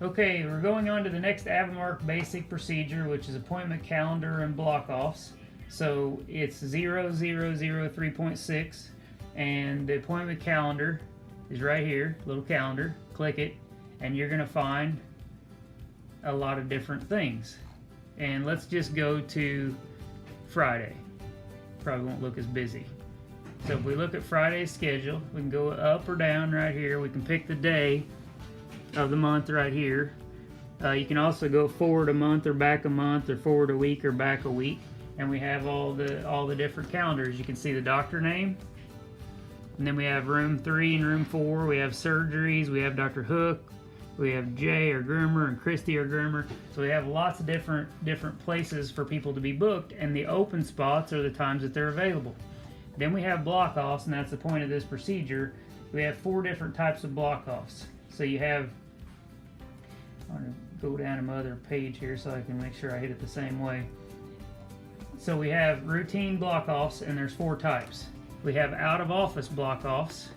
Okay, we're going on to the next Avamark basic procedure, which is appointment calendar and block-offs. So it's 0003.6, and the appointment calendar is right here, little calendar. Click it, and you're going to find a lot of different things. And let's just go to Friday. Probably won't look as busy. So if we look at Friday's schedule, we can go up or down right here. We can pick the day of the month right here. You can also go forward a month or back a month, or forward a week or back a week, and we have all the different calendars. You can see the doctor name, and then we have room 3 and room 4. We have surgeries. We have Dr. Hook. We have Jay, our groomer, and Christy, our groomer. So we have lots of different places for people to be booked, and the open spots are the times that they're available. Then we have block-offs, and that's the point of this procedure. We have 4 different types of block-offs. So you have, I'm going to go down to my other page here so I can make sure I hit it the same way. So we have routine block-offs, and there's 4 types. We have out-of-office block-offs.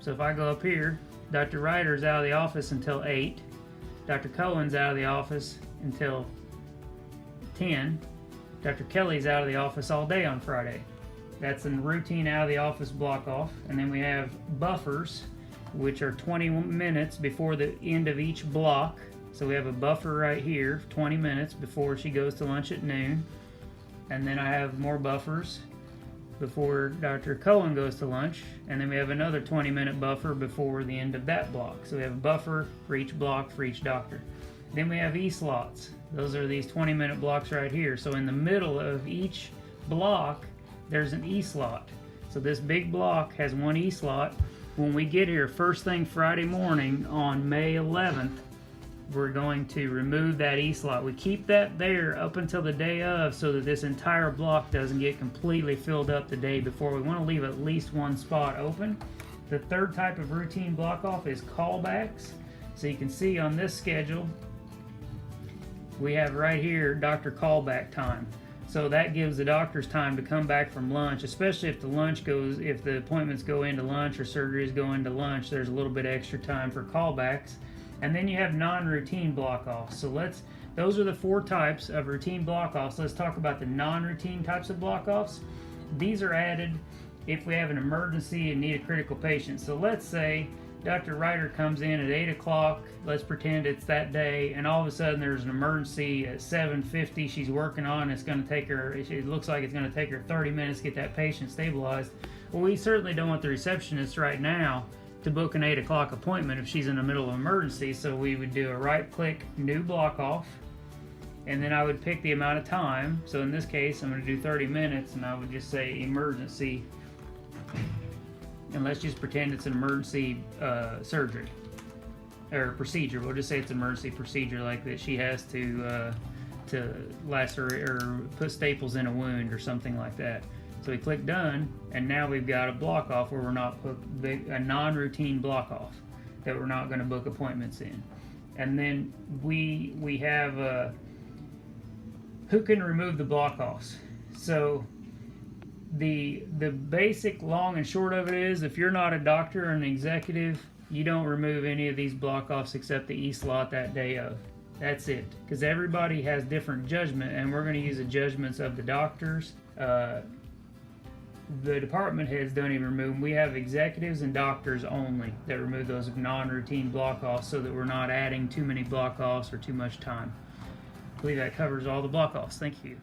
So if I go up here, Dr. Ryder's out of the office until 8. Dr. Cohen's out of the office until 10. Dr. Kelly's out of the office all day on Friday. That's a routine out-of-the-office block-off. And then we have buffers, which are 20 minutes before the end of each block. So we have a buffer right here, 20 minutes before she goes to lunch at noon. And then I have more buffers before Dr. Cohen goes to lunch. And then we have another 20-minute buffer before the end of that block. So we have a buffer for each block for each doctor. Then we have E-slots. Those are these 20-minute blocks right here. So in the middle of each block, there's an E-slot. So this big block has one E-slot. When we get here first thing Friday morning on May 11th, we're going to remove that E-slot. We keep that there up until the day of so that this entire block doesn't get completely filled up the day before. We want to leave at least one spot open. The third type of routine block-off is callbacks. So you can see on this schedule, we have right here doctor callback time. So that gives the doctors time to come back from lunch, especially if if the appointments go into lunch or surgeries go into lunch, there's a little bit extra time for callbacks. And then you have non-routine block-offs. So those are the 4 types of routine block-offs. Let's talk about the non-routine types of block-offs. These are added if we have an emergency and need a critical patient. So let's say Dr. Ryder comes in at 8 o'clock, let's pretend it's that day, and all of a sudden there's an emergency at 7:50 she's working on. It's going to take her, it looks like it's going to take her 30 minutes to get that patient stabilized. Well, we certainly don't want the receptionist right now to book an 8 o'clock appointment if she's in the middle of an emergency, so we would do a right-click, new block-off, and then I would pick the amount of time. So in this case, I'm going to do 30 minutes, and I would just say emergency. And let's just pretend it's an emergency surgery or procedure. We'll just say it's an emergency procedure, like that she has to lacerate or put staples in a wound or something like that. So we click done, and now we've got a block off where we're not a non-routine block off that we're not going to book appointments in. And then we have who can remove the block offs. So the basic long and short of it is, if you're not a doctor or an executive, you don't remove any of these block-offs except the E-slot that day of. That's it, because everybody has different judgment, and we're going to use the judgments of the doctors. The department heads don't even remove them. We have executives and doctors only that remove those non-routine block-offs so that we're not adding too many block-offs or too much time. I believe that covers all the block-offs. Thank you.